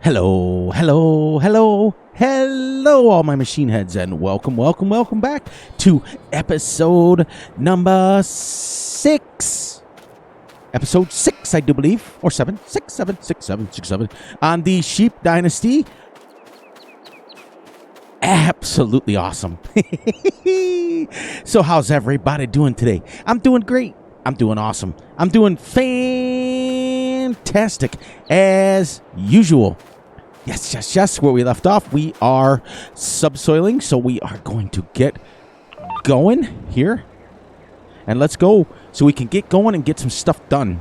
Hello, hello, hello, hello, all my machine heads, and welcome back to episode number 6. Episode 6, I do believe, or 7, 6, 7, 6, 7, 6, 7, on the Sheep Dynasty. Absolutely awesome. So how's everybody doing today? I'm doing great. I'm doing awesome. I'm doing fantastic as usual. Yes. Where we left off, we are subsoiling, so we are going to get going here. And let's go so we can get going and get some stuff done.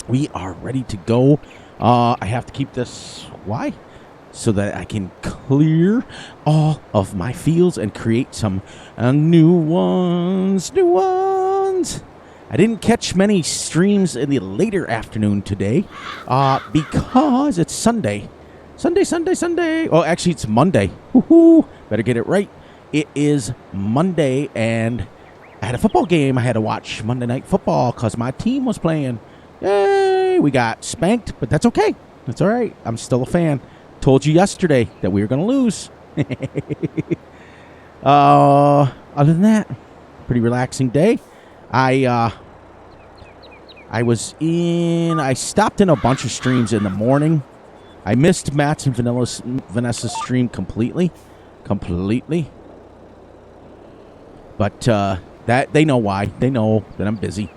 We are ready to go. I have to keep this, why? So that I can clear all of my fields and create some new ones. I didn't catch many streams in the later afternoon today because it's Sunday. Sunday. Oh, actually, it's Monday. Woohoo! Better get it right. It is Monday, and I had a football game I had to watch. Monday Night Football, because my team was playing. Yay! We got spanked, but that's okay. That's all right. I'm still a fan. Told you yesterday that we were going to lose. Other than that, pretty relaxing day. I stopped in a bunch of streams in the morning. I missed Matt's and Vanessa's stream completely. But that they know why. They know that I'm busy.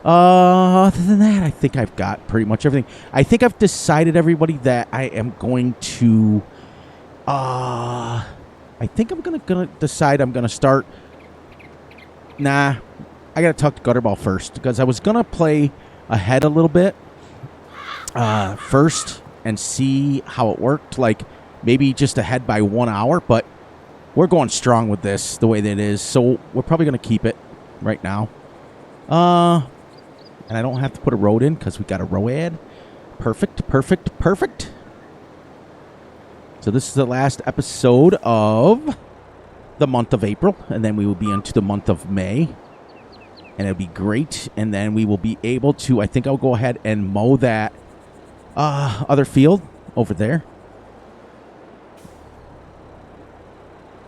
Other than that, I think I've got pretty much everything. I think I've decided, everybody, that I am going to I think I'm gonna decide I'm gonna start. Nah, I gotta talk to Gutterball first, because I was gonna play ahead a little bit first and see how it worked, like maybe just ahead by 1 hour, but we're going strong with this the way that it is, so we're probably going to keep it right now. And I don't have to put a road in because we got a row ad. Perfect. So this is the last episode of the month of April, and then we will be into the month of May, and it'll be great. And then we will be able to, I think I'll go ahead and mow that other field over there,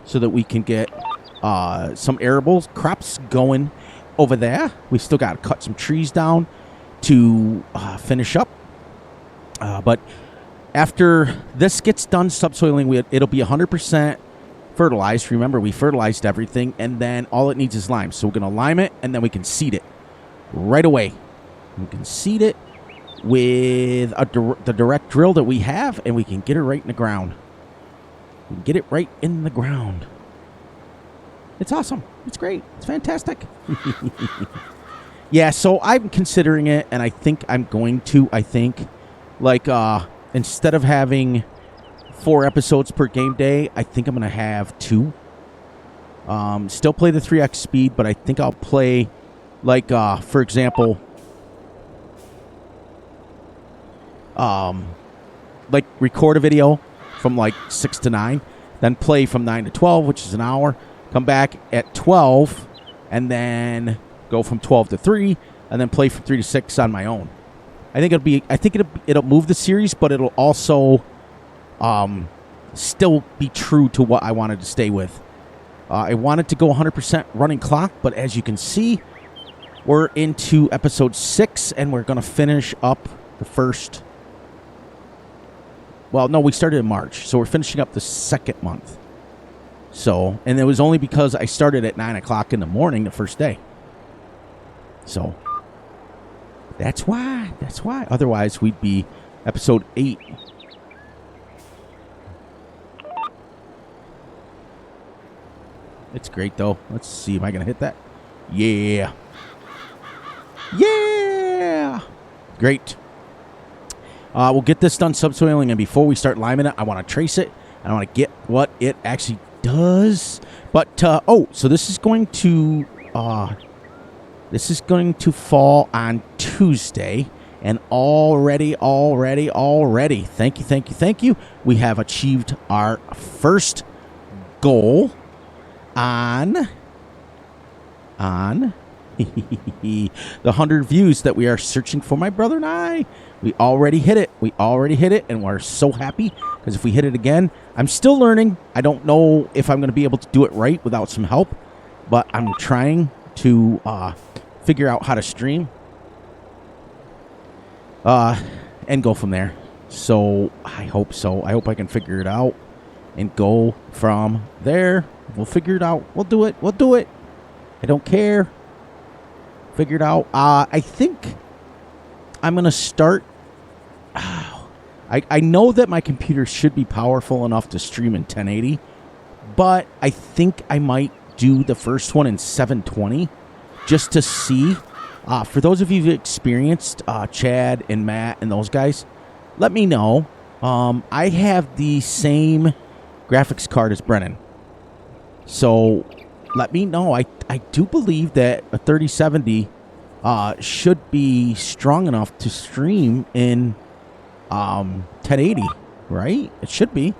so that we can get some arable crops going over there. We still got to cut some trees down to finish up. But after this gets done subsoiling, it'll be 100% fertilized. Remember, we fertilized everything, and then all it needs is lime. So we're going to lime it, and then we can seed it right away. We can seed it with the direct drill that we have, and we can get it right in the ground. It's awesome. It's great. It's fantastic. Yeah, so I'm considering it, and I think I'm going to, instead of having 4 episodes per game day, I think I'm going to have 2. Still play the 3x speed, but I think I'll play, for example, record a video from 6 to 9, then play from 9 to 12, which is an hour, come back at 12, and then go from 12 to 3, and then play from 3 to 6 on my own. I think it'll move the series, but it'll also still be true to what I wanted to stay with. I wanted to go 100% running clock, but as you can see, we're into episode 6, and we're going to finish up the first. Well, no, we started in March, so we're finishing up the second month. So, and it was only because I started at 9 o'clock in the morning the first day. So, that's why. Otherwise, we'd be episode 8. It's great, though. Let's see. Am I going to hit that? Yeah. Great. We'll get this done subsoiling, and before we start liming it, I want to trace it. I want to get what it actually does. But, so this is going to fall on Tuesday, and already, thank you, we have achieved our first goal on The 100 views that we are searching for, my brother and I. We already hit it. We already hit it, and we're so happy because if we hit it again, I'm still learning. I don't know if I'm going to be able to do it right without some help, but I'm trying to figure out how to stream and go from there. So I hope so. I hope I can figure it out and go from there. We'll figure it out. We'll do it. We'll do it. I don't care. Figure it out. I think I'm going to start. I know that my computer should be powerful enough to stream in 1080, but I think I might do the first one in 720 just to see. For those of you who've experienced Chad and Matt and those guys, let me know. I have the same graphics card as Brennan. So let me know. I do believe that a 3070 should be strong enough to stream in 1080, right? It should be.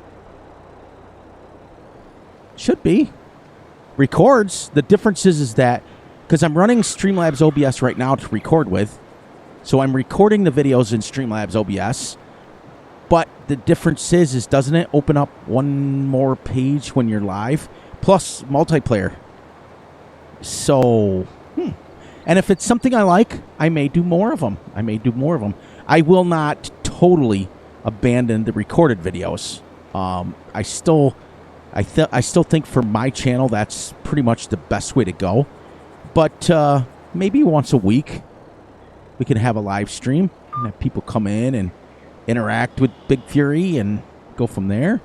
Should be. Records. The difference is that because I'm running Streamlabs OBS right now to record with, so I'm recording the videos in Streamlabs OBS. But the difference is doesn't it open up one more page when you're live? Plus multiplayer. So, and if it's something I like, I may do more of them. I will not totally abandon the recorded videos. I still think for my channel that's pretty much the best way to go. But maybe once a week we can have a live stream and have people come in and interact with Big Fury and go from there.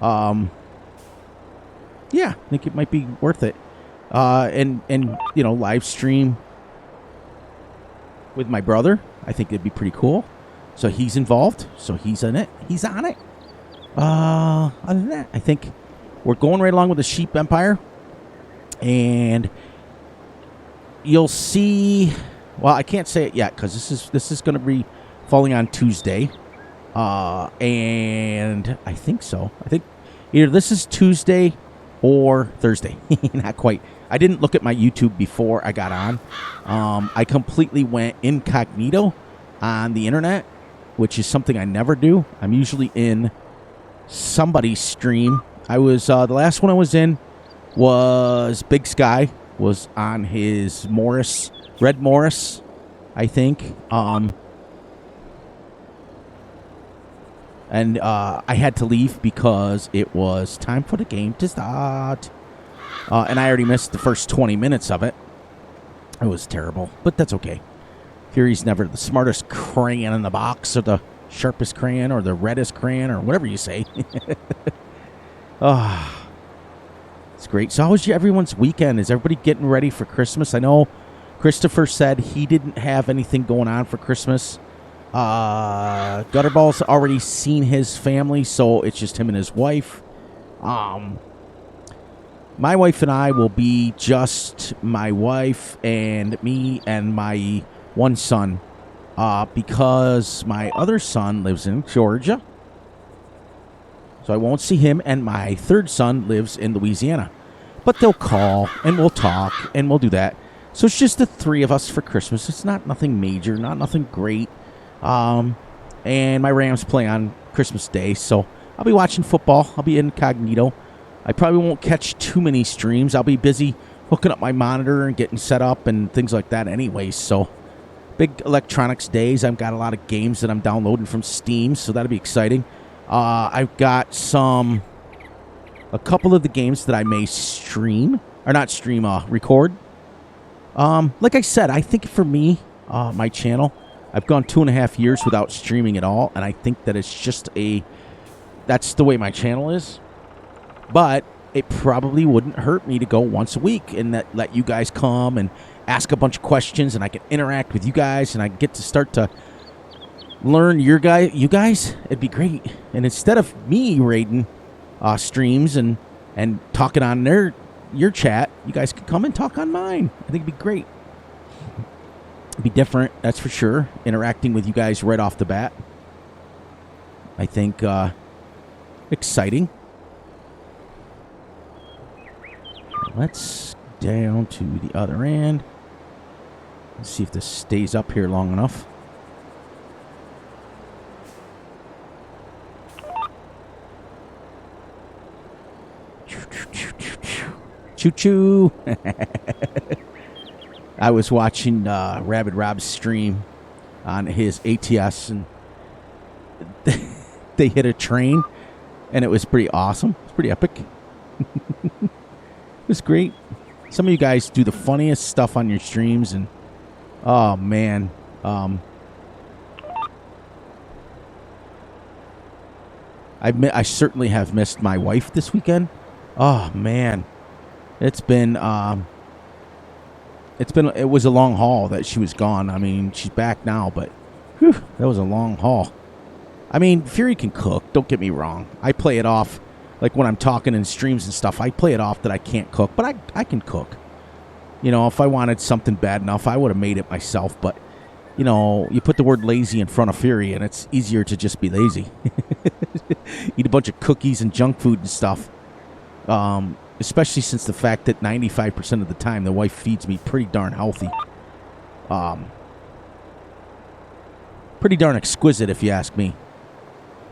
Yeah, I think it might be worth it. And you know, live stream with my brother. I think it'd be pretty cool. So he's involved. So he's in it. He's on it. Other than that, I think we're going right along with the Sheep Empire. And you'll see. Well, I can't say it yet because this is going to be falling on Tuesday. And I think so. I think either this is Tuesday or Thursday. Not quite. I didn't look at my YouTube before I got on. I completely went incognito on the internet, which is something I never do. I'm usually in somebody's stream. I was the last one I was in was Big Sky, was on his Red Morris, I think. And I had to leave because it was time for the game to start. And I already missed the first 20 minutes of it. It was terrible, but that's okay. Fury's never the smartest crayon in the box, or the sharpest crayon, or the reddest crayon, or whatever you say. It's great. So how was everyone's weekend? Is everybody getting ready for Christmas? I know Christopher said he didn't have anything going on for Christmas. Gutterball's already seen his family, so it's just him and his wife. My wife and I will be just my wife and me and my one son, because my other son lives in Georgia, so I won't see him, and my third son lives in Louisiana. But they'll call, and we'll talk, and we'll do that. So it's just the three of us for Christmas. It's not nothing major, not nothing great. And my Rams play on Christmas Day, so I'll be watching football. I'll be incognito. I probably won't catch too many streams. I'll be busy hooking up my monitor and getting set up and things like that anyway. So big electronics days. I've got a lot of games that I'm downloading from Steam, so that'll be exciting. I've got a couple of the games that I may record. Like I said, I think for me, my channel, I've gone 2.5 years without streaming at all, and I think that it's just that's the way my channel is. But it probably wouldn't hurt me to go once a week and let you guys come and ask a bunch of questions, and I can interact with you guys, and I get to start to learn you guys. It'd be great. And instead of me raiding streams and talking on your chat, you guys could come and talk on mine. I think it'd be great. It'd be different, that's for sure. Interacting with you guys right off the bat. I think exciting. Let's down to the other end. Let's see if this stays up here long enough. Choo-choo. I was watching Rabid Rob's stream on his ATS, and they hit a train, and it was pretty awesome. It's pretty epic. It was great. Some of you guys do the funniest stuff on your streams, and oh man, I certainly have missed my wife this weekend. Oh man, it was a long haul that she was gone. I mean, she's back now, but whew, that was a long haul. I mean, Fury can cook, don't get me wrong. I play it off, like when I'm talking in streams and stuff, I play it off that I can't cook, but I can cook. You know, if I wanted something bad enough, I would have made it myself, but, you know, you put the word lazy in front of Fury, and it's easier to just be lazy. Eat a bunch of cookies and junk food and stuff. Especially since the fact that 95% of the time the wife feeds me pretty darn healthy. Pretty darn exquisite, if you ask me.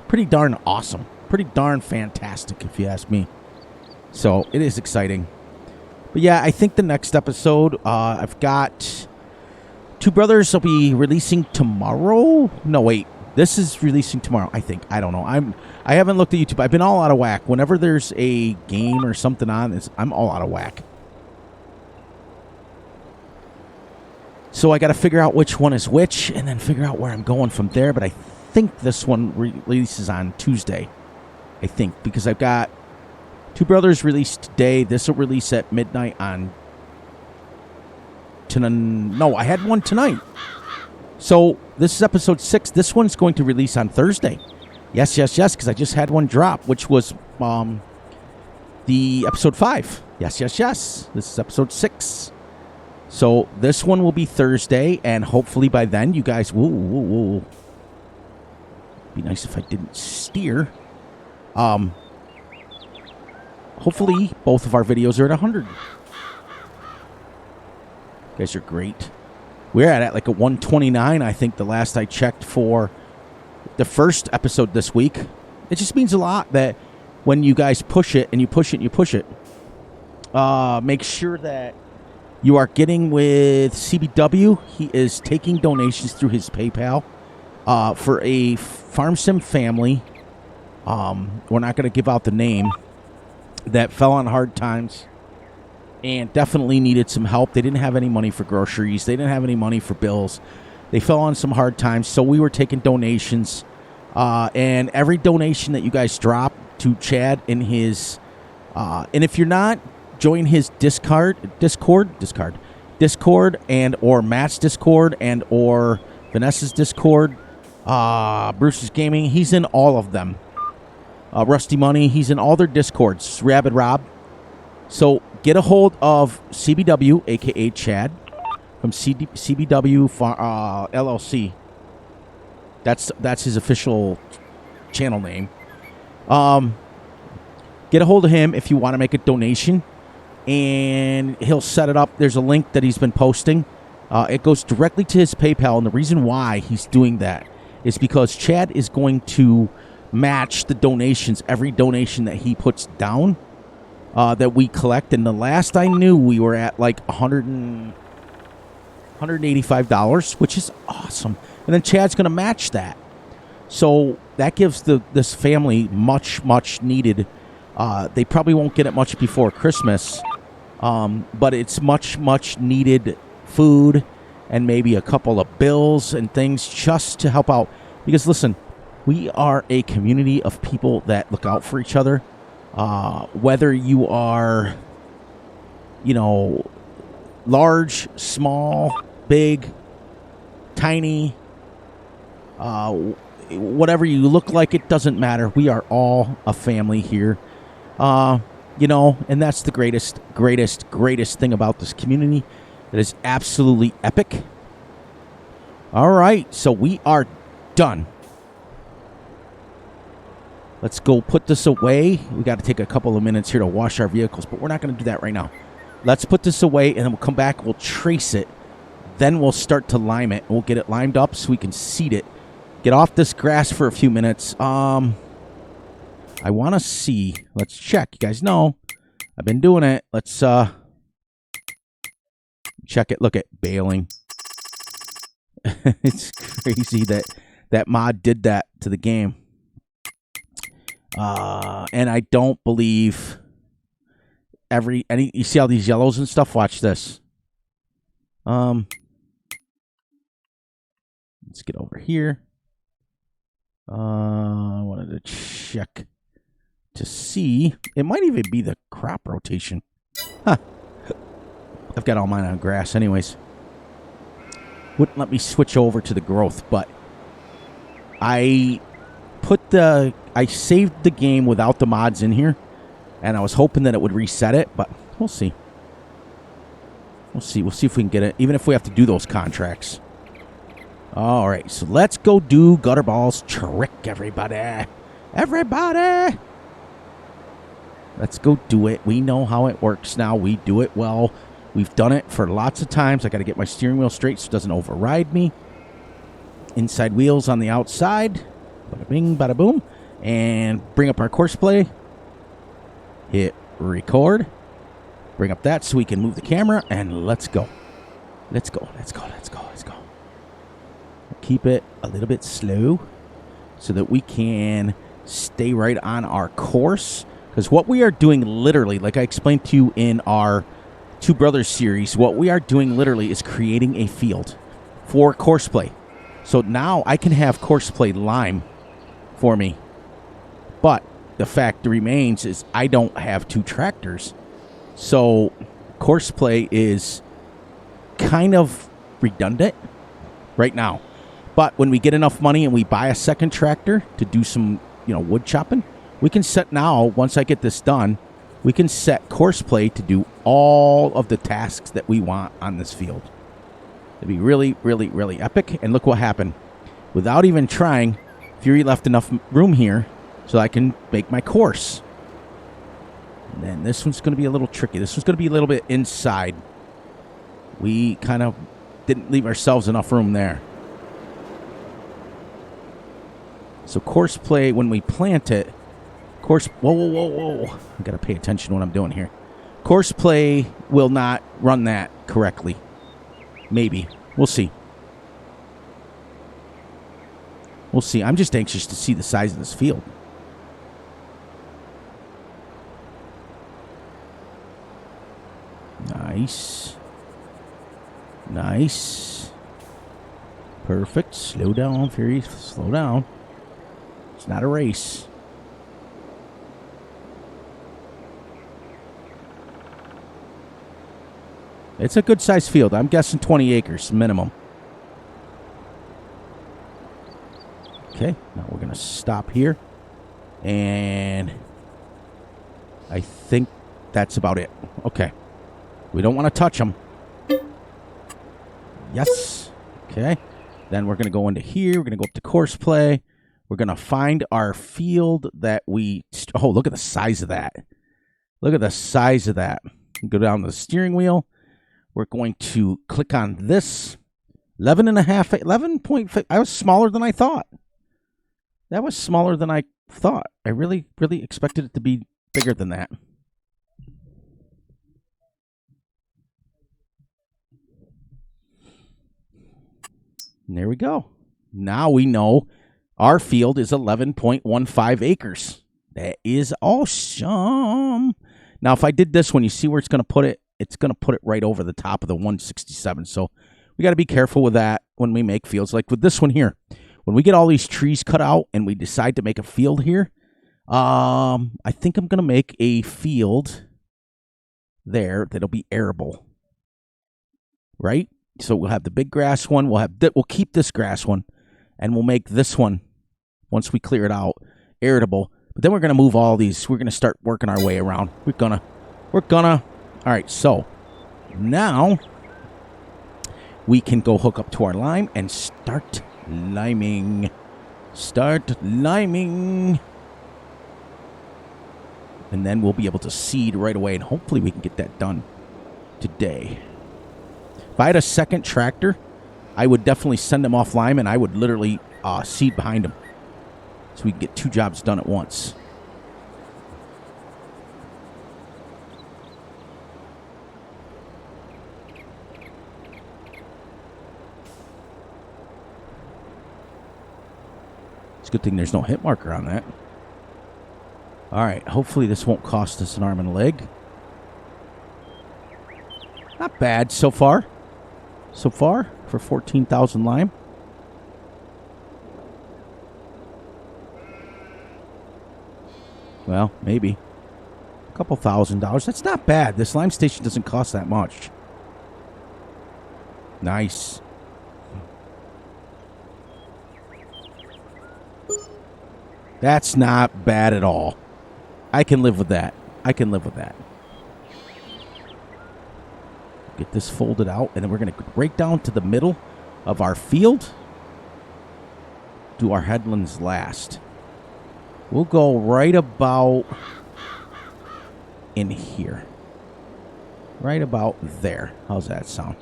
Pretty darn awesome. Pretty darn fantastic, if you ask me. So, it is exciting. But yeah, I think the next episode, I've got Two Brothers will be releasing tomorrow. No, wait. This is releasing tomorrow, I think. I don't know. I haven't looked at YouTube. I've been all out of whack. Whenever there's a game or something on, I'm all out of whack. So I got to figure out which one is which, and then figure out where I'm going from there. But I think this one releases on Tuesday. I think, because I've got Two Brothers released today. This will release at midnight on... No, I had one tonight. So this is episode 6. This one's going to release on Thursday. Yes, because I just had one drop, which was the episode 5. Yes. This is episode 6. So this one will be Thursday, and hopefully by then you guys will. Be nice if I didn't steer. Hopefully both of our videos are at 100. You guys are great. We're at like a 129, I think, the last I checked for the first episode this week. It just means a lot that when you guys push it, and you push it, and you push it, make sure that you are getting with CBW. He is taking donations through his PayPal for a farm sim family. We're not going to give out the name, that fell on hard times and definitely needed some help. They didn't have any money for groceries. They didn't have any money for bills. They fell on some hard times, so we were taking donations. And every donation that you guys drop to Chad in his... and if you're not, join his Discord, and or Matt's Discord, and or Vanessa's Discord, Bruce's Gaming. He's in all of them. Rusty Money, he's in all their Discords. Rabid Rob. So get a hold of CBW, a.k.a. Chad, from CBW LLC. That's his official channel name. Get a hold of him if you want to make a donation, and he'll set it up. There's a link that he's been posting. It goes directly to his PayPal, and the reason why he's doing that is because Chad is going to match the donations, every donation that he puts down, that we collect. And the last I knew, we were at like $185, which is awesome. And then Chad's going to match that. So that gives this family much needed. They probably won't get it much before Christmas, but it's much needed food and maybe a couple of bills and things just to help out. Because listen, we are a community of people that look out for each other. Whether you are, large, small, big, tiny, whatever you look like, it doesn't matter. We are all a family here. And that's the greatest thing about this community. It is absolutely epic. All right, so we are done. Let's go put this away. We got to take a couple of minutes here to wash our vehicles, but we're not going to do that right now. Let's put this away, and then we'll come back. We'll trace it then we'll start to lime it. We'll get it limed up so we can seed it. Get off this grass for a few minutes. I want to see. Let's check. You guys know I've been doing it. Let's check it. Look at baling. It's crazy that mod did that to the game. And I don't believe you see all these yellows and stuff? Watch this. Let's get over here. I wanted to check to see. It might even be the crop rotation. Huh. I've got all mine on grass anyways. Wouldn't let me switch over to the growth, but I saved the game without the mods in here, and I was hoping that it would reset it, but we'll see. We'll see if we can get it, even if we have to do those contracts. All right, so let's go do Gutterball's trick, everybody. Everybody! Let's go do it. We know how it works now. We do it well. We've done it for lots of times. I got to get my steering wheel straight so it doesn't override me. Inside wheels on the outside. Bada bing, bada boom. And bring up our course play. Hit record. Bring up that so we can move the camera. And let's go. Let's go. Let's go. Let's go. Let's go. Keep it a little bit slow so that we can stay right on our course. Because what we are doing literally, like I explained to you in our Two Brothers series, what we are doing literally is creating a field for course play. So now I can have course play lime for me. But the fact remains is I don't have two tractors. So course play is kind of redundant right now. But when we get enough money and we buy a second tractor to do some, wood chopping, we can set now, once I get this done, we can set course play to do all of the tasks that we want on this field. It'd be really, really, really epic. And look what happened. Without even trying, Fury left enough room here so I can make my course. And then this one's going to be a little tricky. This one's going to be a little bit inside. We kind of didn't leave ourselves enough room there. So course play, when we plant it, whoa. I got to pay attention to what I'm doing here. Course play will not run that correctly. Maybe. We'll see. We'll see. I'm just anxious to see the size of this field. Nice. Nice. Perfect. Slow down, Fury. Slow down. It's not a race. It's a good-sized field. I'm guessing 20 acres minimum. Okay, now we're going to stop here. And I think that's about it. Okay. We don't want to touch them. Yes. Okay. Then we're going to go into here. We're going to go up to course play. We're going to find our field that we... Oh, look at the size of that. Look at the size of that. Go down to the steering wheel. We're going to click on this. 11.5. I was smaller than I thought. That was smaller than I thought. I really, really expected it to be bigger than that. And there we go. Now we know our field is 11.15 acres. That is awesome. Now, if I did this one, you see where it's going to put it? It's going to put it right over the top of the 167. So we got to be careful with that when we make fields. Like with this one here. When we get all these trees cut out and we decide to make a field here, I think I'm going to make a field there that'll be arable. Right? So we'll have the big grass one. We'll keep this grass one, and we'll make this one, once we clear it out, arable. But then we're going to move all these. We're going to start working our way around. We're gonna. All right, so now we can go hook up to our lime and start liming. And then we'll be able to seed right away, and hopefully we can get that done today. If I had a second tractor, I would definitely send them off lime, and I would literally seed behind them. So we can get 2 jobs done at once. It's a good thing there's no hit marker on that. All right, hopefully this won't cost us an arm and a leg. Not bad so far. So far for 14,000 lime. Well, maybe a couple $1,000. That's not bad. This lime station doesn't cost that much. Nice. That's not bad at all. I can live with that. I can live with that. Get this folded out, and then we're going to break down to the middle of our field. Do our headlands last. We'll go right about in here. Right about there. How's that sound?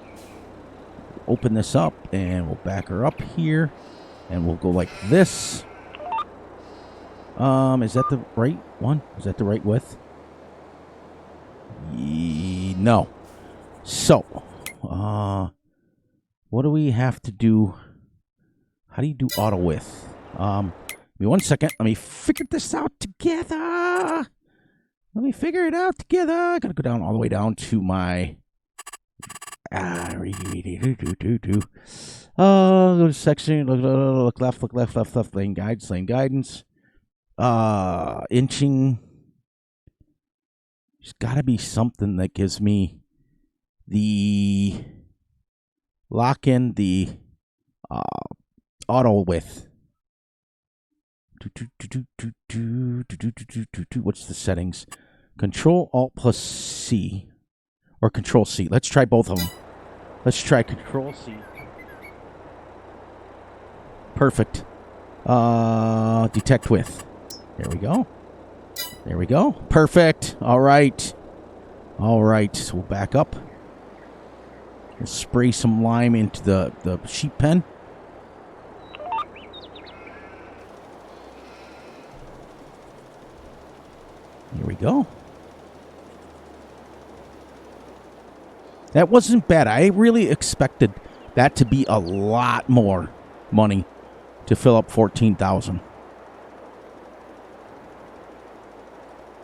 Open this up, and we'll back her up here, and we'll go like this. Is that the right one? Is that the right width? No. So, what do we have to do? How do you do auto width? Give me 1 second. Let me figure this out together. Let me figure it out together. I gotta go down all the way down to my. Go to section. Look left. Look left. Left. Left. Lane guides. Lane guidance. Inching. There's got to be something that gives me the lock in the auto width. What's the settings? Control Alt plus C or Control C. Let's try both of them. Let's try Control C. Perfect. Detect width. There we go. There we go. Perfect. All right. All right. So we'll back up. We'll spray some lime into the sheep pen. Here we go. That wasn't bad. I really expected that to be a lot more money to fill up 14,000.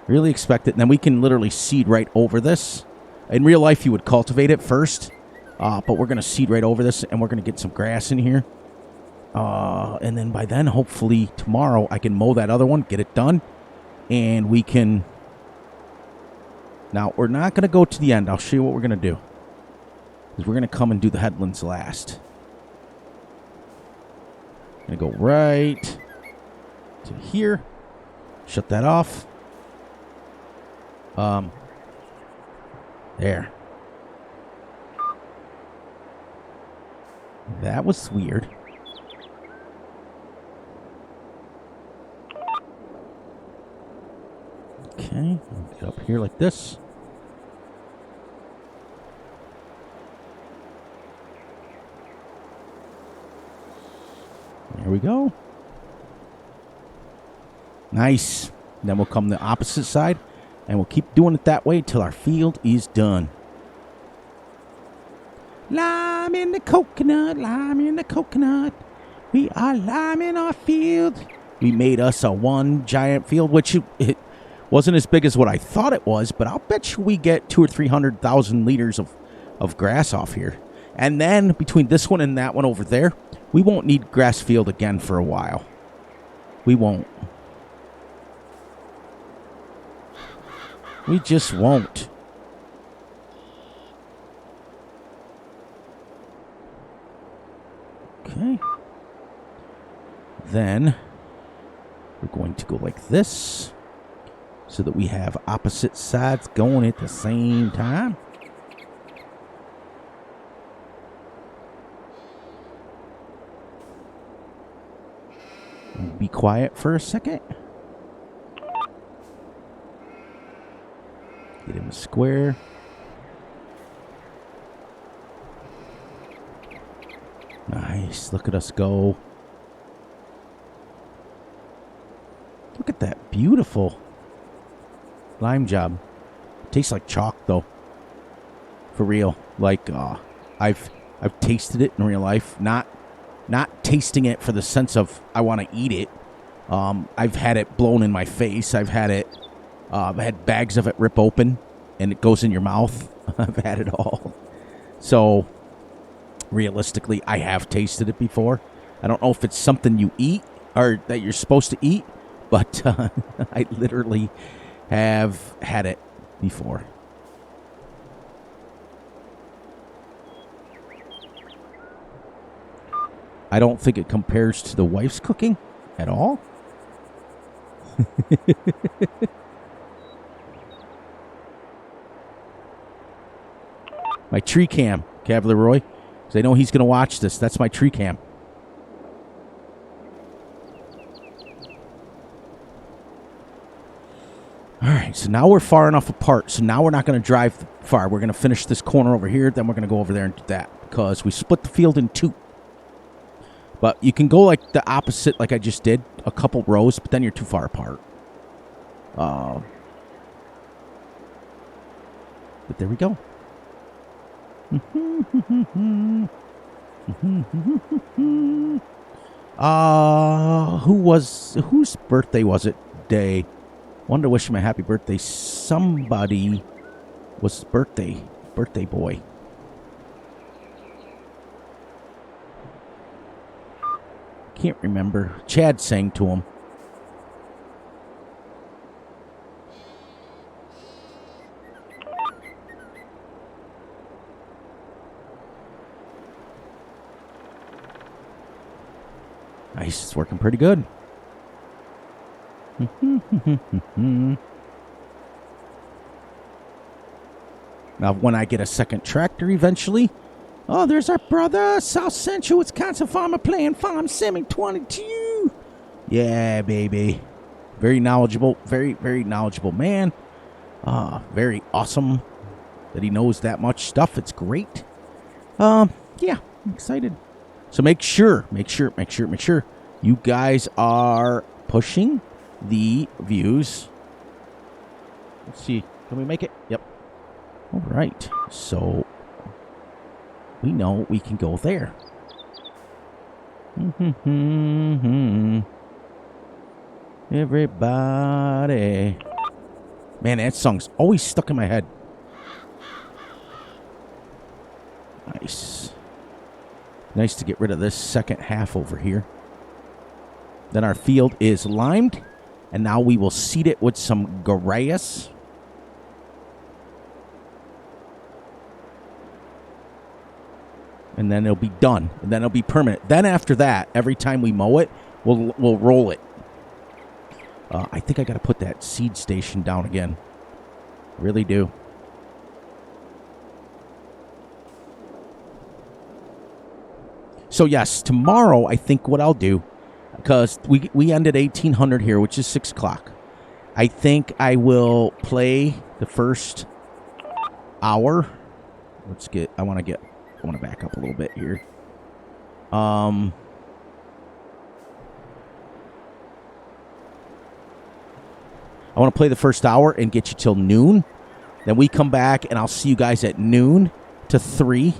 Really expect it. And then we can literally seed right over this. In real life, you would cultivate it first. But we're going to seed right over this, and we're going to get some grass in here. And then by then, hopefully tomorrow, I can mow that other one, get it done. And we can... Now, we're not going to go to the end. I'll show you what we're going to do. Because we're going to come and do the headlands last. I'm going to go right to here. Shut that off. There. That was weird. Okay, get up here like this. There we go. Nice. Then we'll come the opposite side, and we'll keep doing it that way till our field is done. Lime in the coconut, lime in the coconut. We are lime in our field. We made us a one giant field, which it wasn't as big as what I thought it was, but I'll bet you we get 200,000 or 300,000 liters of grass off here. And then between this one and that one over there, we won't need grass field again for a while. We won't. We just won't. Okay. Then we're going to go like this so that we have opposite sides going at the same time. Be quiet for a second. Get him a square. Nice. Look at us go. Look at that beautiful lime job. Tastes like chalk, though. For real. Like, I've tasted it in real life. Not tasting it for the sense of I want to eat it. I've had it blown in my face. I've had bags of it rip open and it goes in your mouth. I've had it all. So, realistically, I have tasted it before. I don't know if it's something you eat or that you're supposed to eat, but I literally have had it before. I don't think it compares to the wife's cooking at all. My tree cam, Cavalier Roy. Because I know he's going to watch this. That's my tree cam. All right, so now we're far enough apart. So now we're not going to drive far. We're going to finish this corner over here. Then we're going to go over there and do that. Because we split the field in two. But you can go like the opposite like I just did. A couple rows, but then you're too far apart. But there we go. Whose birthday was it today? Wanted to wish him a happy birthday. Somebody was birthday boy. Can't remember. Chad sang to him. Nice, it's working pretty good. Now, when I get a second tractor eventually... Oh, there's our brother, South Central Wisconsin farmer playing Farm Simming 22. Yeah, baby. Very knowledgeable, very, very knowledgeable man. Very awesome that he knows that much stuff. It's great. Yeah, I'm excited. So make sure you guys are pushing the views. Let's see. Can we make it? Yep. All right. So we know we can go there. Everybody. Man, that song's always stuck in my head. Nice. Nice to get rid of this second half over here. Then our field is limed. And now we will seed it with some Garaeus. And then it'll be done. And then it'll be permanent. Then after that, every time we mow it, we'll roll it. I think I got to put that seed station down again. Really do. So yes, tomorrow I think what I'll do, because we end at 1800 here, which is 6 o'clock. I think I will play the first hour. I want to back up a little bit here. I want to play the first hour and get you till noon. Then we come back and I'll see you guys at noon to 3.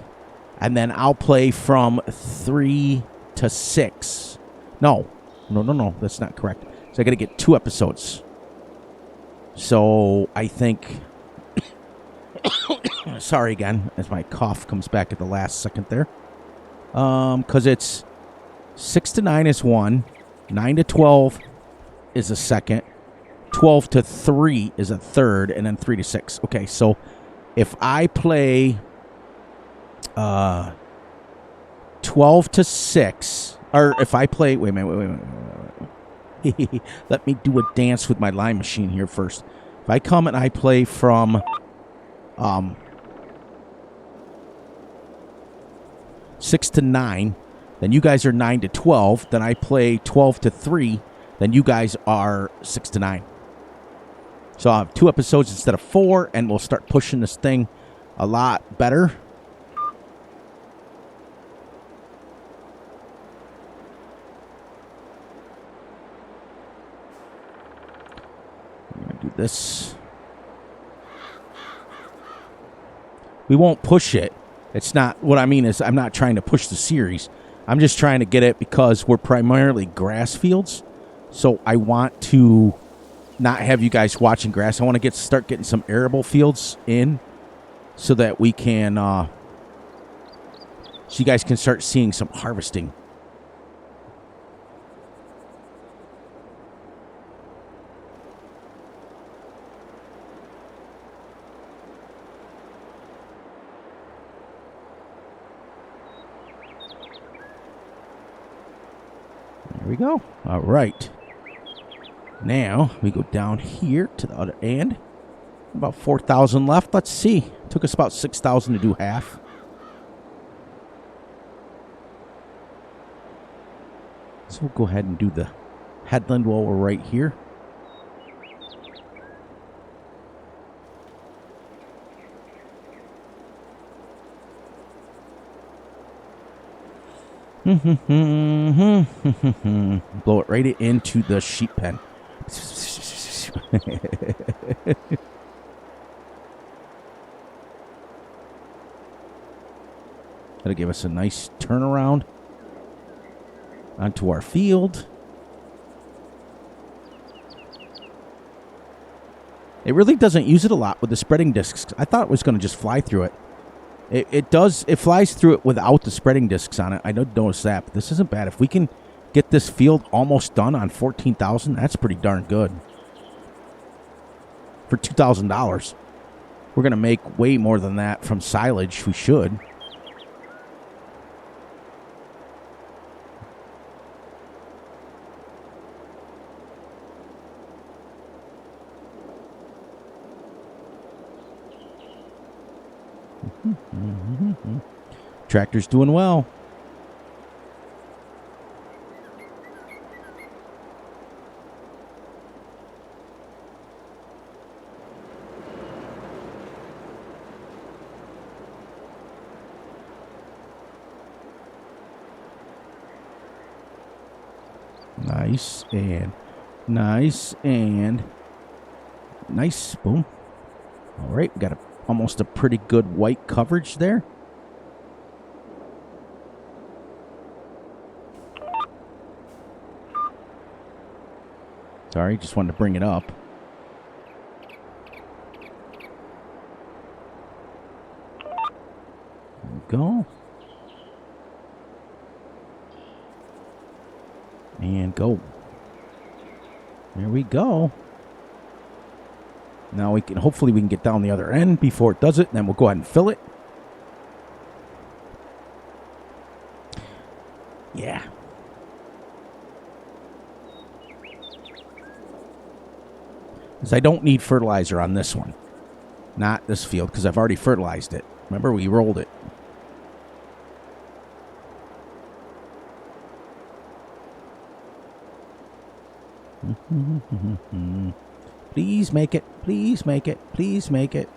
And then I'll play from 3 to 6. No. That's not correct. So I got to get 2 episodes. So I think... Sorry again, as my cough comes back at the last second there. Because it's 6 to 9 is 1. 9 to 12 is a second. 12 to 3 is a third. And then 3 to 6. Okay, so if I play 12 to 6... Or if I play... Wait a minute. Let me do a dance with my line machine here first. If I come and I play from... 6 to 9, then you guys are 9 to 12. Then I play 12 to 3. Then you guys are 6 to 9. So I'll have 2 episodes instead of 4, and we'll start pushing this thing a lot better. this. We won't push it. It's not, what I mean is I'm not trying to push the series. I'm just trying to get it because we're primarily grass fields. So I want to not have you guys watching grass. I want to start getting some arable fields in so that we can, so you guys can start seeing some harvesting. There we go. All right. Now we go down here to the other end. About 4,000 left. Let's see. Took us about 6,000 to do half. So we'll go ahead and do the headland while we're right here. Blow it right into the sheep pen. That'll give us a nice turnaround onto our field. It really doesn't use it a lot with the spreading discs. I thought it was going to just fly through it. It does. It flies through it without the spreading discs on it. I did notice that, but this isn't bad. If we can get this field almost done on 14,000, that's pretty darn good. For $2,000, we're going to make way more than that from silage. We should. Tractor's doing well. Nice and nice and nice. Boom. All right, we got almost a pretty good white coverage there. Sorry, just wanted to bring it up. There we go. And go. There we go. Now we can, hopefully we can get down the other end before it does it, and then we'll go ahead and fill it. Yeah. Because I don't need fertilizer on this one. Not this field, because I've already fertilized it. Remember, we rolled it. Please make it. Please make it. Please make it.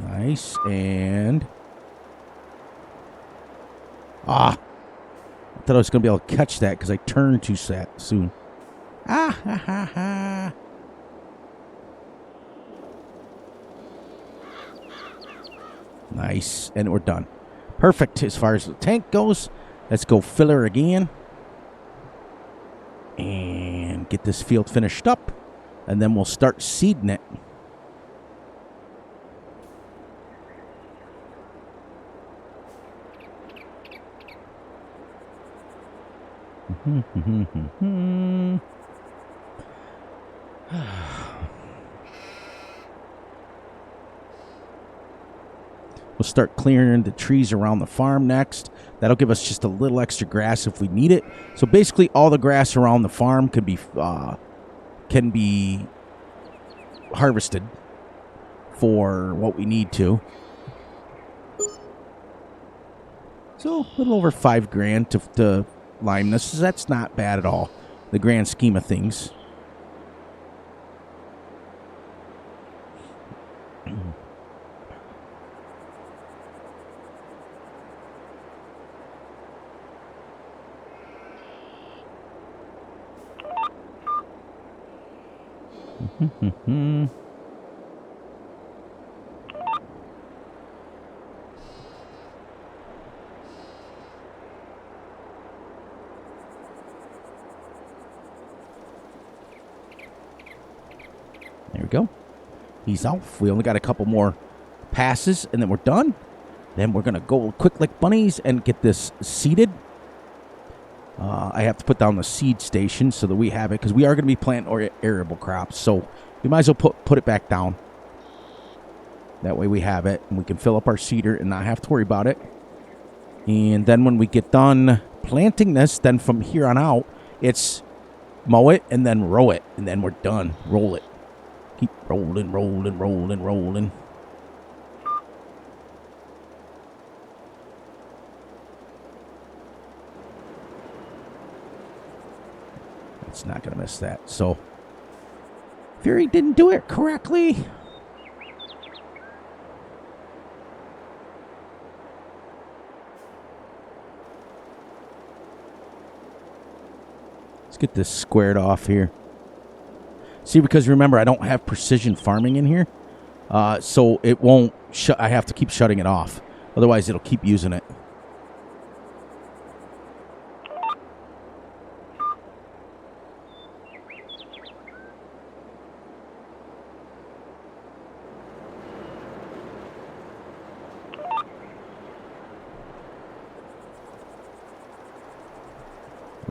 Nice. And... I thought I was going to be able to catch that because I turned too soon. Ah, ha, ha, ha. Nice. And we're done. Perfect as far as the tank goes. Let's go fill her again. And get this field finished up. And then we'll start seeding it. We'll start clearing the trees around the farm next. That'll give us just a little extra grass if we need it. So basically all the grass around the farm can be harvested for what we need to. So a little over $5,000 to lime this. That's not bad at all, the grand scheme of things. There we go. He's off. We only got a couple more passes, and then we're done. Then we're going to go quick like bunnies and get this seeded. I have to put down the seed station so that we have it, because we are going to be planting arable crops. So we might as well put it back down. That way we have it, and we can fill up our seeder and not have to worry about it. And then when we get done planting this, then from here on out, it's mow it and then row it. And then we're done. Roll it. Keep rolling, rolling, rolling, rolling. It's not going to miss that. So, Fury didn't do it correctly. Let's get this squared off here. See, because remember, I don't have precision farming in here. So it won't shut. I have to keep shutting it off. Otherwise, it'll keep using it.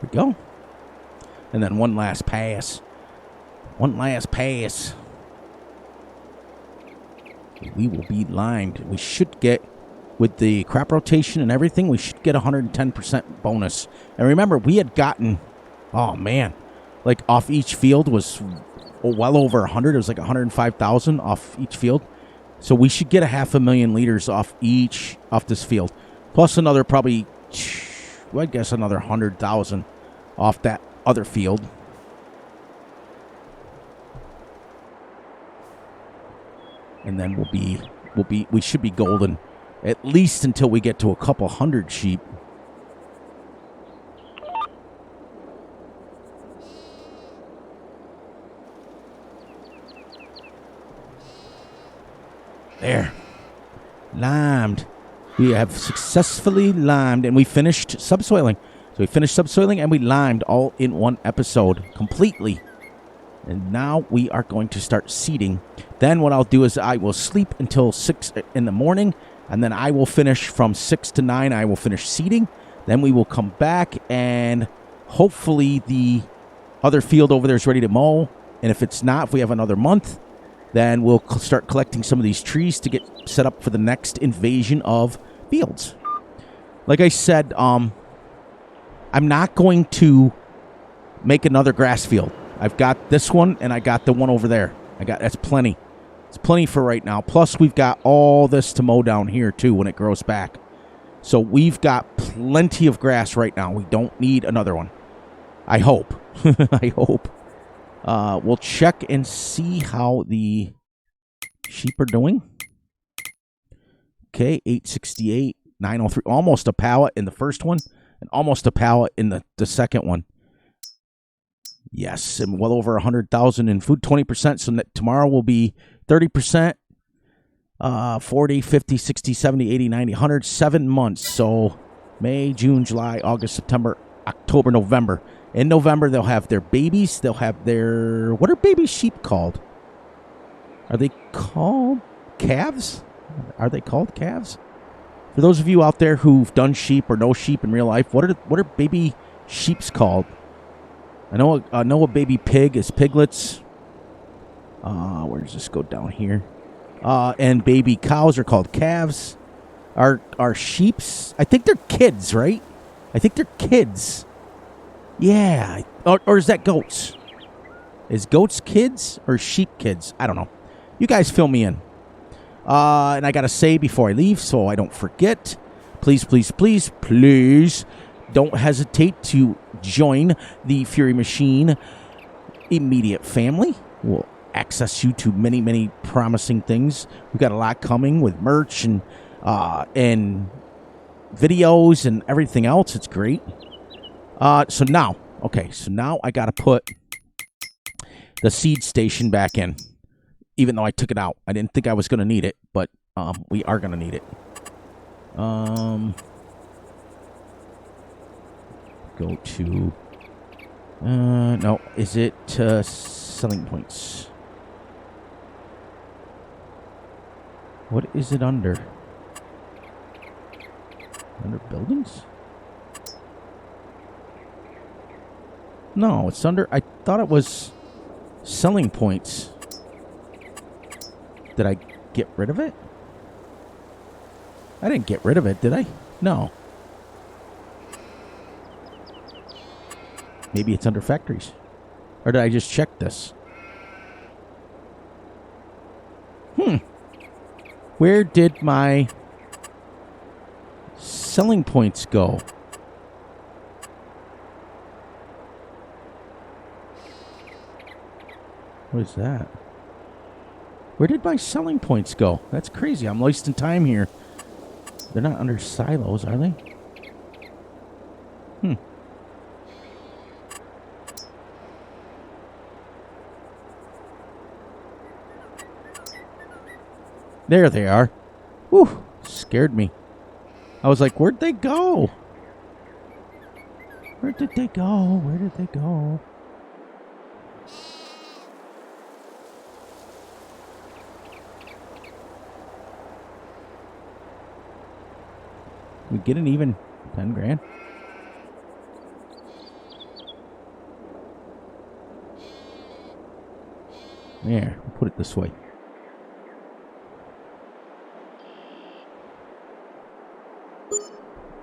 There we go. And then one last pass. One last pass. We will be limed. We should get, with the crop rotation and everything, we should get 110% bonus. And remember, we had gotten, oh man, like off each field was well over 100. It was like 105,000 off each field. So we should get 500,000 liters off this field. Plus another probably, well, I guess another 100,000 off that other field. And then we should be golden at least until we get to a couple hundred sheep. There. Limed. We have successfully limed, and we finished subsoiling. So we finished subsoiling and we limed all in one episode completely. And now we are going to start seeding. Then what I'll do is I will sleep until 6 in the morning. And then I will finish from 6 to 9. I will finish seeding. Then we will come back and hopefully the other field over there is ready to mow. And if it's not, if we have another month, then we'll start collecting some of these trees to get set up for the next invasion of fields. Like I said, I'm not going to make another grass field. I've got this one, and I got the one over there. That's plenty. It's plenty for right now. Plus, we've got all this to mow down here, too, when it grows back. So we've got plenty of grass right now. We don't need another one. I hope. I hope. We'll check and see how the sheep are doing. Okay, 868, 903. Almost a pallet in the first one, and almost a pallet in the second one. Yes, and well over 100,000 in food, 20%. So tomorrow will be 30%, 40, 50, 60, 70, 80, 90, 100, 7 months. So May, June, July, August, September, October, November. In November, they'll have their babies. They'll have their, what are baby sheep called? Are they called calves? Are they called calves? For those of you out there who've done sheep or know sheep in real life, what are baby sheeps called? I know a baby pig is piglets. Where does this go down here? And baby cows are called calves. Are sheeps? I think they're kids, right? I think they're kids. Yeah. Or is that goats? Is goats kids or sheep kids? I don't know. You guys fill me in. And I got to say before I leave so I don't forget, please, please, please, please don't hesitate to join the Fury Machine immediate family. We'll access you to many, many promising things. We've got a lot coming with merch and videos and everything else. It's great. So now I got to put the seed station back in, even though I took it out. I didn't think I was going to need it, but we are going to need it. Go to... no, is it selling points? What is it under? Under buildings? No, it's under... I thought it was selling points. Did I get rid of it? I didn't get rid of it, did I? No. Maybe it's under factories. Or did I just check this? Where did my selling points go? What is that? Where did my selling points go? That's crazy. I'm wasting time here. They're not under silos, are they? There they are. Whew, scared me. I was like, where'd they go? Where did they go? Where did they go? We get an even 10 grand. There, we'll put it this way.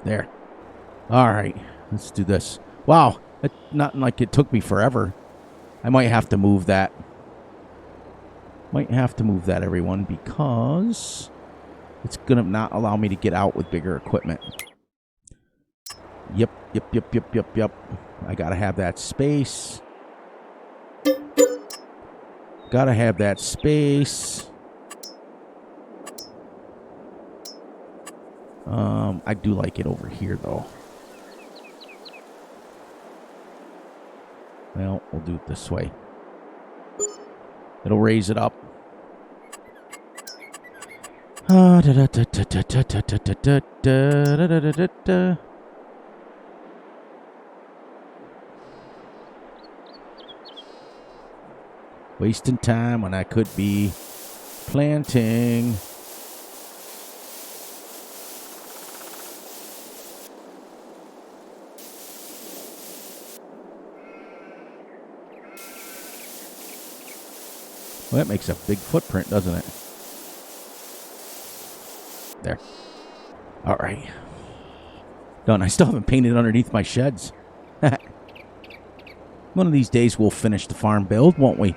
There. All right, let's do this. Wow, it's not like it took me forever. I might have to move that. Might have to move that, everyone, because it's going to not allow me to get out with bigger equipment. Yep. I got to have that space. Got to have that space. I do like it over here, though. Well, we'll do it this way. It'll raise it up. Wasting time when I could be planting. Well, that makes a big footprint, doesn't it? There. All right. Done. I still haven't painted underneath my sheds. One of these days we'll finish the farm build, won't we?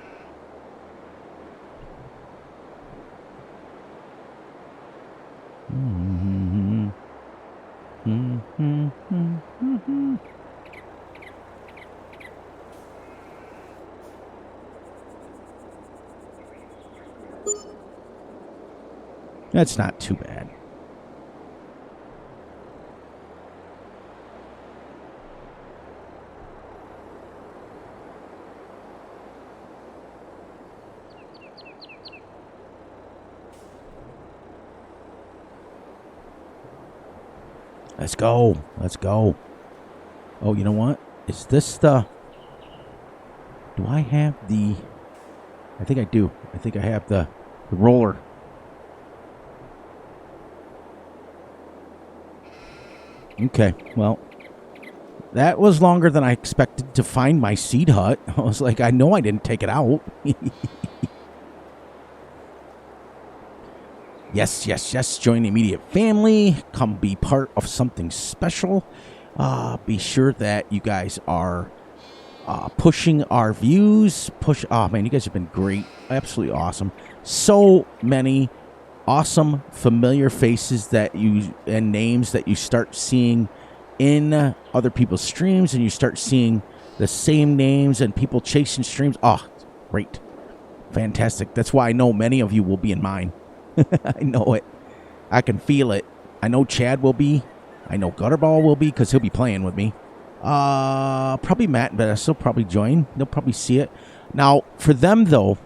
That's not too bad. Let's go. Let's go. Oh, you know what? Is this the... Do I have the... I think I do. I think I have the roller. Okay, well, that was longer than I expected to find my seed hut. I was like, I know I didn't take it out. Yes. Join the immediate family. Come be part of something special. Be sure that you guys are pushing our views. Oh, man, you guys have been great. Absolutely awesome. So many awesome familiar faces that you and names that you start seeing in other people's streams, and you start seeing the same names and people chasing streams. Oh, great. Fantastic. That's why I know many of you will be in mine. I know it. I can feel it. I know Chad will be. I know Gutterball will be because he'll be playing with me. Probably Matt and Vanessa will probably join. They'll probably see it. Now, for them, though,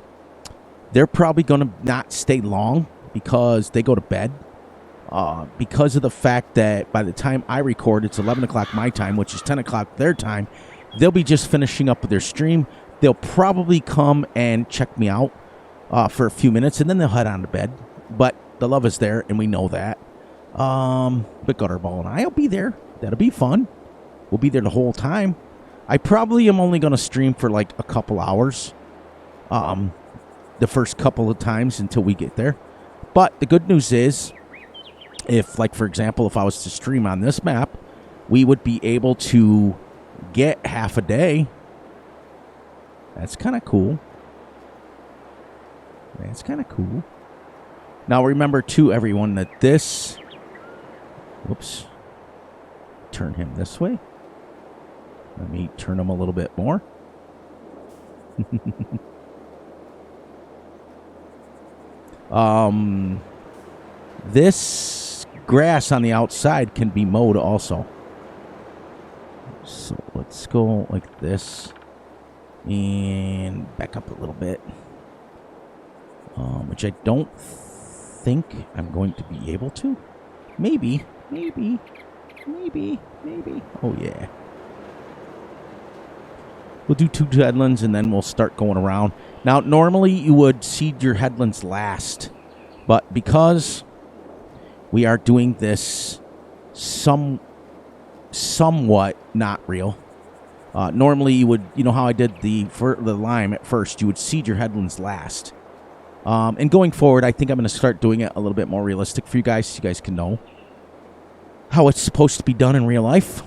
they're probably going to not stay long because they go to bed. Because of the fact that by the time I record, it's 11 o'clock my time, which is 10 o'clock their time. They'll be just finishing up with their stream. They'll probably come and check me out for a few minutes, and then they'll head on to bed. But the love is there, and we know that. But Gutterball and I will be there. That'll be fun. We'll be there the whole time. I probably am only going to stream for like a couple hours. The first couple of times until we get there. But the good news is, if, like, for example, if I was to stream on this map, we would be able to get half a day. That's kind of cool. That's kind of cool. Now, remember, too, everyone, that this... Whoops. Turn him this way. Let me turn him a little bit more. This grass on the outside can be mowed also. So let's go like this and back up a little bit, which I don't think I'm going to be able to. Maybe. Oh yeah. We'll do 2 headlands and then we'll start going around. Now, normally you would seed your headlands last, but because we are doing this somewhat not real. Normally you would, you know how I did the lime at first, you would seed your headlands last. And going forward, I think I'm going to start doing it a little bit more realistic for you guys, so you guys can know how it's supposed to be done in real life.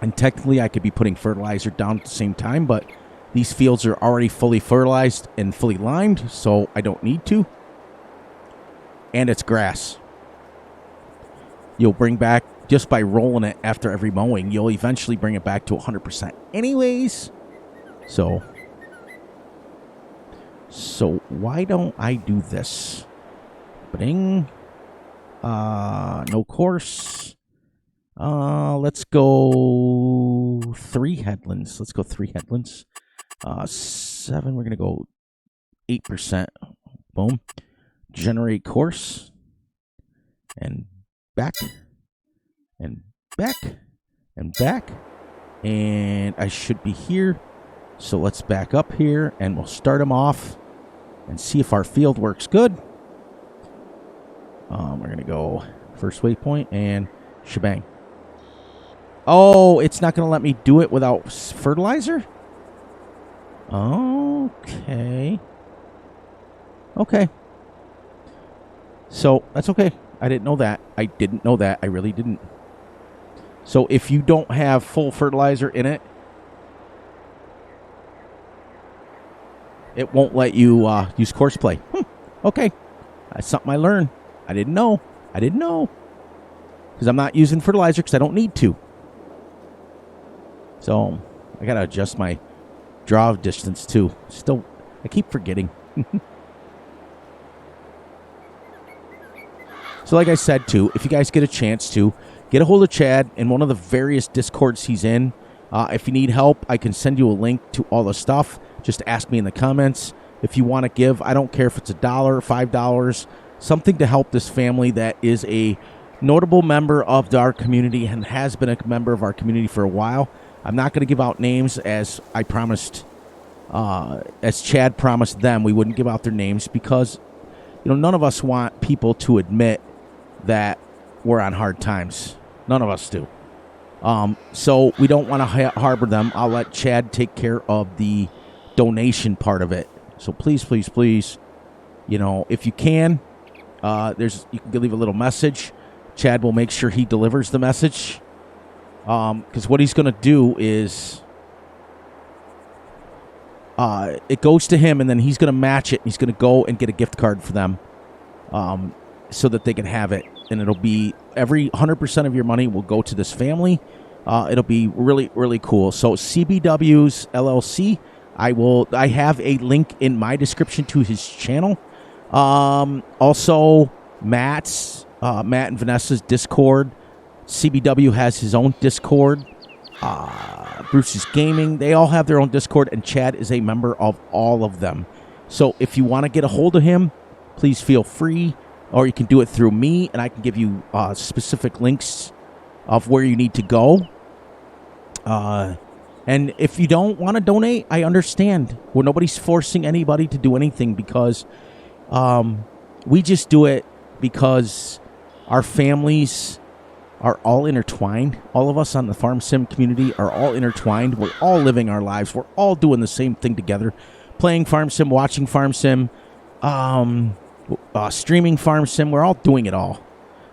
And technically, I could be putting fertilizer down at the same time, but these fields are already fully fertilized and fully limed, so I don't need to. And it's grass. You'll bring back, just by rolling it after every mowing, you'll eventually bring it back to 100% anyways. So why don't I do this? Bring, no course. Let's go 3 headlands. Let's go 3 headlands. 7, we're going to go 8%. Boom. Generate course. And back. And back. And back. And I should be here. So let's back up here and we'll start them off and see if our field works good. We're going to go first waypoint and shebang. Oh, it's not going to let me do it without fertilizer? Okay. Okay. So, that's okay. I didn't know that. I didn't know that. I really didn't. So, if you don't have full fertilizer in it, it won't let you use course play. Okay. That's something I learned. I didn't know. Because I'm not using fertilizer because I don't need to. So, I got to adjust my draw distance too. Still, I keep forgetting. So like I said too, if you guys get a chance to, get a hold of Chad in one of the various Discords he's in. If you need help, I can send you a link to all the stuff. Just ask me in the comments. If you want to give, I don't care if it's $1, $5, something to help this family that is a notable member of our community and has been a member of our community for a while. I'm not going to give out names as I promised, as Chad promised them we wouldn't give out their names because, you know, none of us want people to admit that we're on hard times. None of us do. So we don't want to harbor them. I'll let Chad take care of the donation part of it. So please, please, please, you know, if you can, you can leave a little message. Chad will make sure he delivers the message. Because what he's going to do is it goes to him and then he's going to match it. He's going to go and get a gift card for them so that they can have it. And it'll be every 100% of your money will go to this family. It'll be really, really cool. So CBW's LLC, I have a link in my description to his channel. Also, Matt and Vanessa's Discord. CBW has his own Discord. Bruce's Gaming. They all have their own Discord, and Chad is a member of all of them. So if you want to get a hold of him, please feel free, or you can do it through me, and I can give you specific links of where you need to go. And if you don't want to donate, I understand. Well, nobody's forcing anybody to do anything, because we just do it because our families are all intertwined. All of us on the Farm Sim community are all intertwined. We're all living our lives. We're all doing the same thing together. Playing Farm Sim, watching Farm Sim, streaming Farm Sim. We're all doing it all.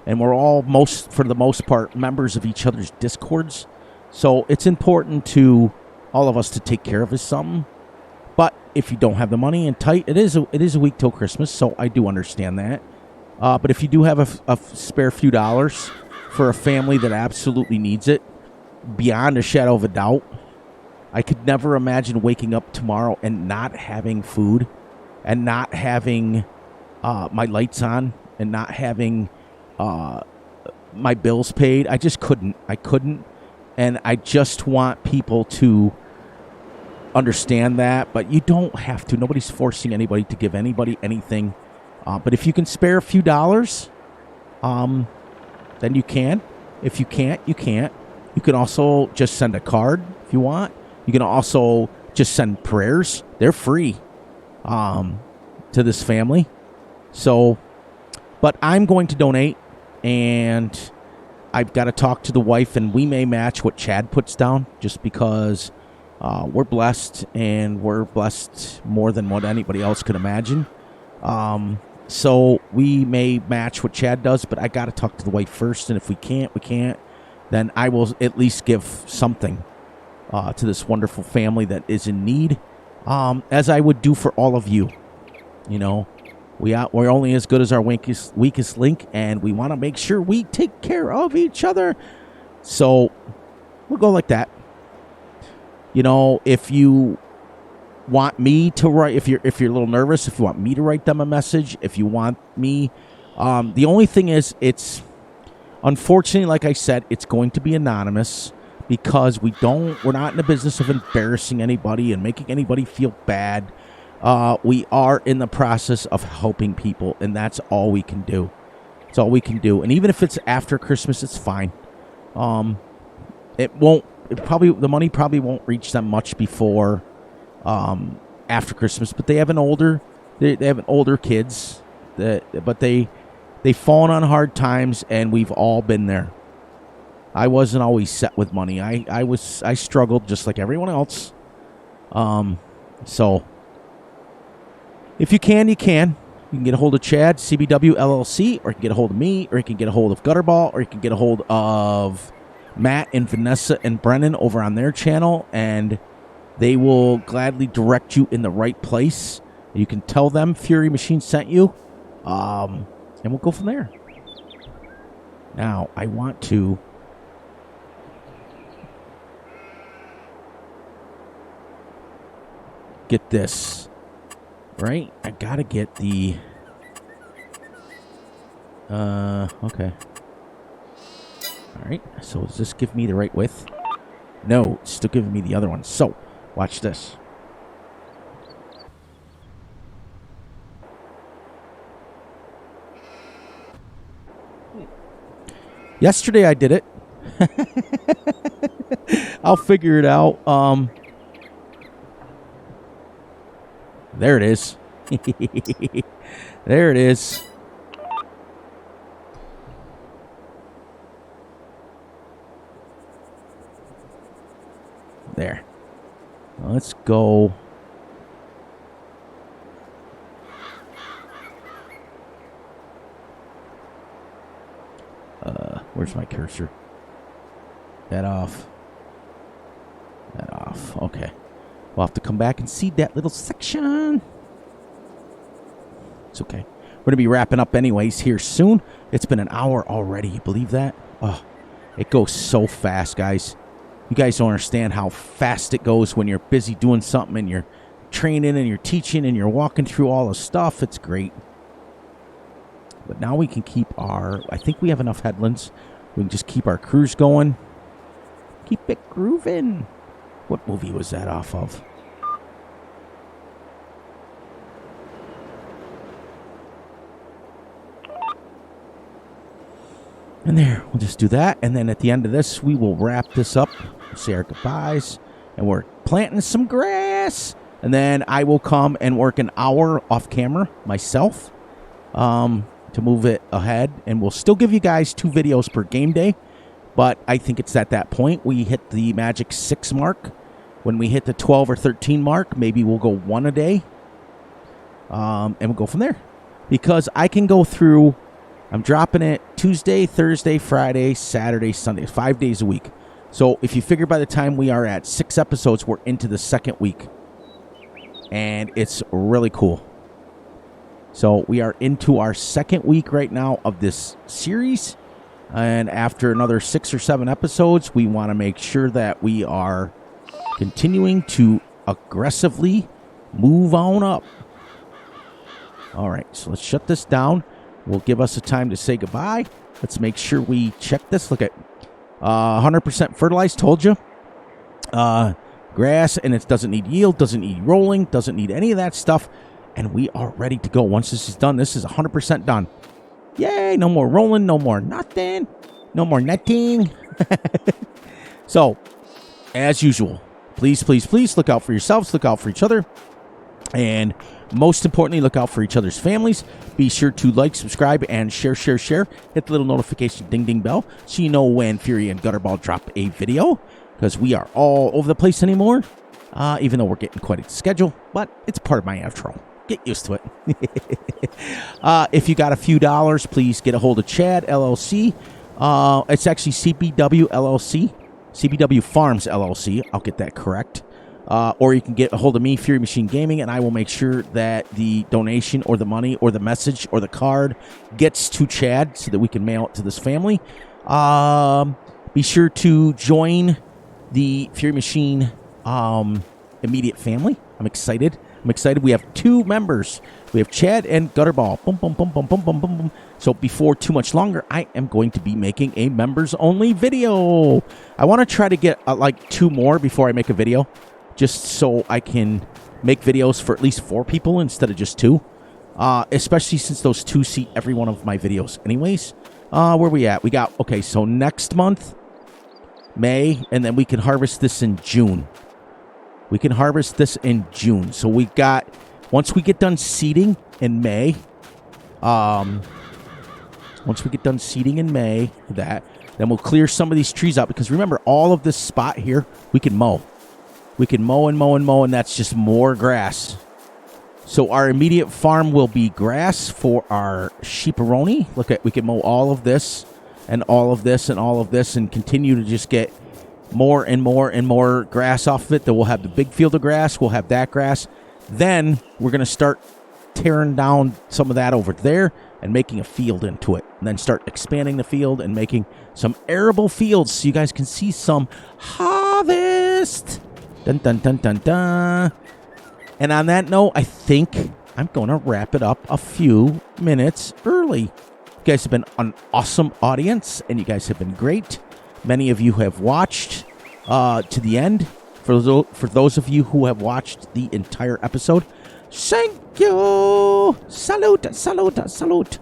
And we're all, for the most part, members of each other's Discords. So it's important to all of us to take care of us something. But if you don't have the money and tight, it is a week till Christmas, so I do understand that. But if you do have a spare few dollars for a family that absolutely needs it, beyond a shadow of a doubt, I could never imagine waking up tomorrow and not having food, and not having my lights on, and not having my bills paid. I just couldn't. I couldn't. And I just want people to understand that. But you don't have to. Nobody's forcing anybody to give anybody anything. But if you can spare a few dollars, then you can. If you can't, you can't. You can also just send a card if you want. You can also just send prayers. They're free to this family. So, but I'm going to donate, and I've got to talk to the wife, and we may match what Chad puts down, just because we're blessed, and we're blessed more than what anybody else could imagine. So we may match what Chad does, but I got to talk to the wife first, and if we can't, we can't. Then I will at least give something to this wonderful family that is in need, as I would do for all of you. You know, we're only as good as our weakest link, and we want to make sure we take care of each other. So we'll go like that. You know, if you want me to write, if you're a little nervous, if you want me to write them a message, if you want me, the only thing is, it's unfortunately, like I said, it's going to be anonymous, because we're not in the business of embarrassing anybody and making anybody feel bad. We are in the process of helping people, and that's all we can do. It's all we can do. And even if it's after Christmas, it's fine. The money probably won't reach them much before after Christmas, but they have older kids, but they've fallen on hard times, and we've all been there. I wasn't always set with money. I struggled just like everyone else. So if you can, you can. You can get a hold of Chad, CBW LLC, or you can get a hold of me, or you can get a hold of Gutterball, or you can get a hold of Matt and Vanessa and Brennan over on their channel, and they will gladly direct you in the right place. You can tell them Fury Machine sent you, and we'll go from there. Now, I want to get this right. I gotta get the okay. Alright, so does this give me the right width? No, it's still giving me the other one. So, watch this. Yesterday I did it. I'll figure it out. There it is. There it is. There. Let's go. Where's my cursor? That off. That off. Okay. We'll have to come back and see that little section. It's okay. We're going to be wrapping up anyways here soon. It's been an hour already. You believe that? Oh, it goes so fast, guys. You guys don't understand how fast it goes when you're busy doing something and you're training and you're teaching and you're walking through all the stuff. It's great. But now we can keep I think we have enough headlands. We can just keep our cruise going. Keep it grooving. What movie was that off of? And there, we'll just do that. And then at the end of this, we will wrap this up, say our goodbyes, and we're planting some grass. And then I will come and work an hour off camera myself to move it ahead. And we'll still give you guys 2 videos per game day. But I think it's at that point we hit the magic 6 mark. When we hit the 12 or 13 mark, maybe we'll go 1 a day. And we'll go from there. Because I can go through... I'm dropping it Tuesday, Thursday, Friday, Saturday, Sunday, 5 days a week. So if you figure by the time we are at 6 episodes, we're into the 2nd week. And it's really cool. So we are into our 2nd week right now of this series. And after another 6 or 7 episodes, we want to make sure that we are continuing to aggressively move on up. All right, so let's shut this down. Will give us a time to say goodbye. Let's make sure we check this. Look at 100% fertilized. Told you. Grass, and it doesn't need yield, doesn't need rolling, doesn't need any of that stuff. And we are ready to go. Once this is done, this is 100% done. Yay, no more rolling, no more nothing. No more netting. So, as usual, please, please, please look out for yourselves. Look out for each other. And most importantly, look out for each other's families. Be sure to like, subscribe, and share. Hit the little notification ding bell so you know when Fury and Gutterball drop a video. Because we are all over the place anymore. Even though we're getting quite a schedule. But it's part of my outro. Get used to it. If you got a few dollars, please get a hold of Chad, LLC. It's actually CBW, LLC. CBW Farms, LLC. I'll get that correct. Or you can get a hold of me, Fury Machine Gaming, and I will make sure that the donation or the money or the message or the card gets to Chad so that we can mail it to this family. Be sure to join the Fury Machine immediate family. I'm excited. We have 2 members. We have Chad and Gutterball. Boom, boom, boom, boom, boom, boom, boom, boom. So before too much longer, I am going to be making a members-only video. I want to try to get like 2 more before I make a video. Just so I can make videos for at least 4 people instead of just 2. Especially since those 2 see every one of my videos anyways. Where we at? We got, okay, so next month, May, and then we can harvest this in June. So we got, once we get done seeding in May, then we'll clear some of these trees out. Because remember, all of this spot here, we can mow. We can mow, and that's just more grass. So our immediate farm will be grass for our sheeparoni. Look at, we can mow all of this, and all of this, and all of this, and continue to just get more and more and more grass off of it. Then we'll have the big field of grass. We'll have that grass. Then we're going to start tearing down some of that over there and making a field into it. And then start expanding the field and making some arable fields so you guys can see some harvest. Dun, dun, dun, dun, dun. And on that note, I think I'm going to wrap it up a few minutes early. You guys have been an awesome audience, and you guys have been great. Many of you have watched to the end. For those of you who have watched the entire episode, thank you. Salute.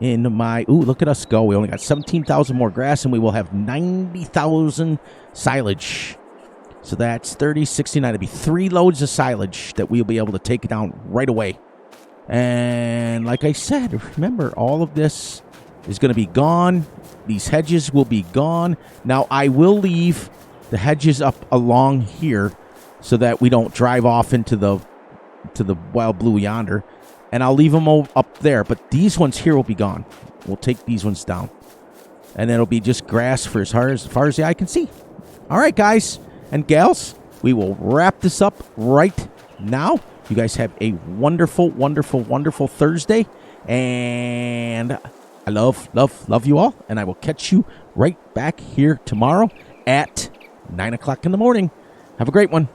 In my... Ooh, look at us go. We only got 17,000 more grass, and we will have 90,000 silage. So that's 30, 69. It'll be 3 loads of silage that we'll be able to take down right away. And like I said, remember, all of this is going to be gone. These hedges will be gone. Now, I will leave the hedges up along here so that we don't drive off into the wild blue yonder. And I'll leave them up there. But these ones here will be gone. We'll take these ones down. And then it'll be just grass for as far as the eye can see. All right, guys and gals, we will wrap this up right now. You guys have a wonderful, wonderful, wonderful Thursday. And I love you all. And I will catch you right back here tomorrow at 9 o'clock in the morning. Have a great one.